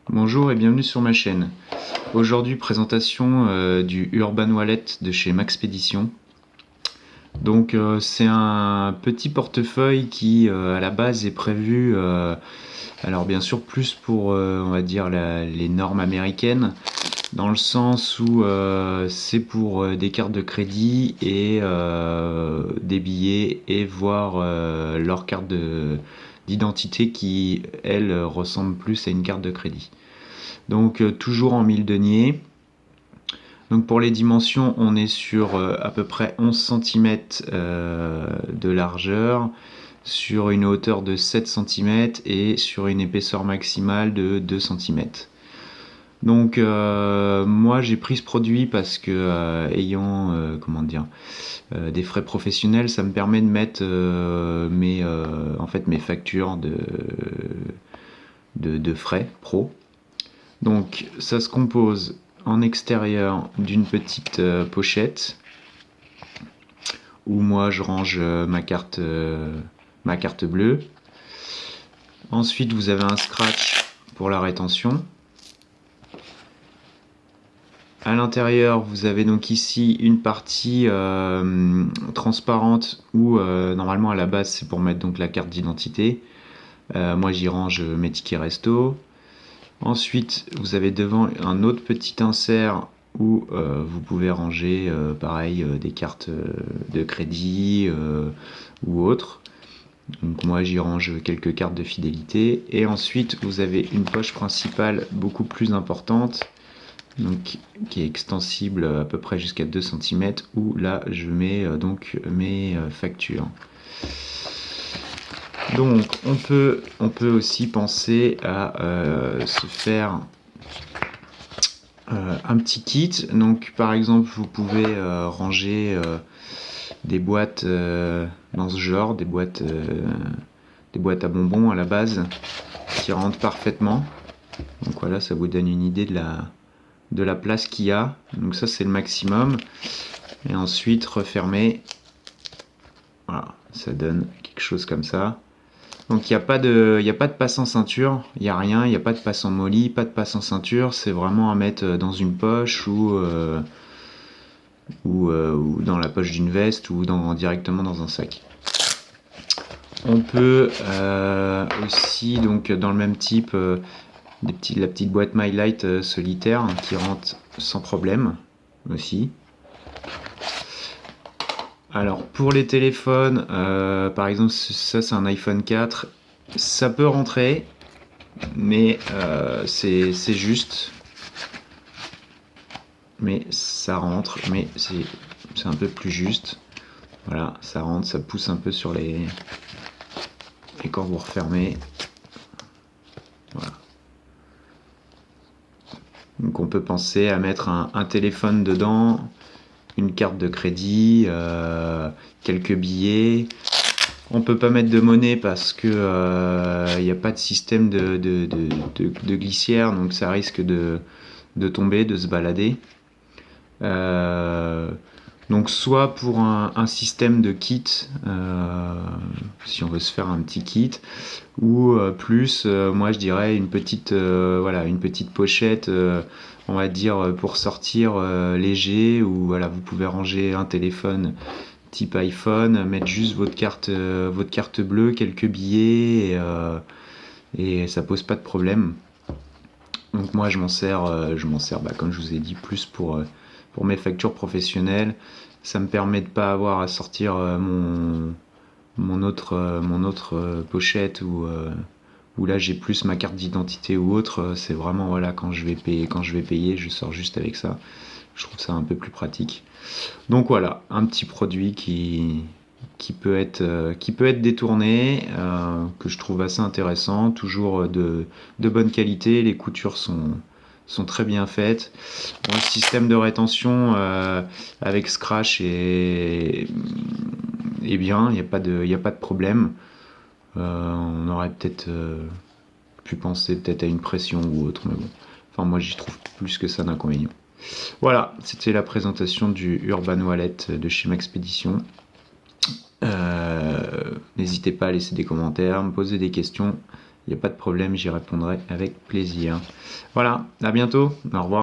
Bonjour et bienvenue sur ma chaîne. Aujourd'hui, présentation du Urban Wallet de chez Maxpedition. Donc c'est un petit portefeuille qui à la base est prévu, alors bien sûr plus pour on va dire les normes américaines, dans le sens où c'est pour des cartes de crédit et des billets et voir leur carte d'identité qui elle ressemble plus à une carte de crédit. Donc toujours en 1000 deniers. Donc pour les dimensions, on est sur à peu près 11 cm de largeur, sur une hauteur de 7 cm et sur une épaisseur maximale de 2 cm. Donc moi j'ai pris ce produit parce que ayant des frais professionnels, ça me permet de mettre mes factures de frais pro. Donc ça se compose en extérieur d'une petite pochette où moi je range ma carte bleue. Ensuite vous avez un scratch pour la rétention. À l'intérieur vous avez donc ici une partie transparente où normalement à la base c'est pour mettre donc la carte d'identité. Moi j'y range mes tickets resto. Ensuite, vous avez devant un autre petit insert où vous pouvez ranger pareil des cartes de crédit ou autres. Donc moi j'y range quelques cartes de fidélité. Et ensuite vous avez une poche principale beaucoup plus importante, donc qui est extensible à peu près jusqu'à 2 cm, où là je mets donc mes factures. Donc on peut aussi penser à se faire un petit kit. Donc par exemple vous pouvez ranger des boîtes dans ce genre, des boîtes à bonbons à la base qui rentrent parfaitement. Donc voilà, ça vous donne une idée de la place qu'il y a. Donc ça c'est le maximum. Et ensuite refermer. Voilà, ça donne quelque chose comme ça. Donc il n'y a pas de passe en ceinture, il n'y a rien, il n'y a pas de passe en molly, pas de passe en ceinture, c'est vraiment à mettre dans une poche ou dans la poche d'une veste ou directement dans un sac. On peut aussi, donc dans le même type, la petite boîte My Light solitaire qui rentre sans problème aussi. Alors pour les téléphones, par exemple ça c'est un iPhone 4, ça peut rentrer, mais c'est juste, mais ça rentre, mais c'est un peu plus juste. Voilà, ça rentre, ça pousse un peu sur les... Et quand vous refermez, voilà. Donc on peut penser à mettre un téléphone dedans, une carte de crédit, quelques billets. On peut pas mettre de monnaie parce que n'y a pas de système de glissière, donc ça risque de tomber, de se balader. Donc soit pour un système de kit, si on veut se faire un petit kit, ou plus, moi je dirais une petite pochette, on va dire pour sortir léger, où voilà, vous pouvez ranger un téléphone type iPhone, mettre juste votre carte bleue, quelques billets, et ça pose pas de problème. Donc moi je m'en sers, comme je vous ai dit, plus pour mes factures professionnelles. Ça me permet de pas avoir à sortir mon autre pochette où là j'ai plus ma carte d'identité ou autre. C'est vraiment voilà, quand je vais payer, je sors juste avec ça. Je trouve ça un peu plus pratique. Donc voilà, un petit produit qui peut être détourné, que je trouve assez intéressant, toujours de bonne qualité, les coutures sont très bien faites. Bon, le système de rétention avec Scratch est bien, il n'y a pas de problème. On aurait peut-être pu penser peut-être à une pression ou autre, mais bon. Enfin, moi j'y trouve plus que ça d'inconvénient. Voilà, c'était la présentation du Urban Wallet de chez Maxpedition. N'hésitez pas à laisser des commentaires, me poser des questions il n'y a pas de problème, j'y répondrai avec plaisir. Voilà, à bientôt, au revoir.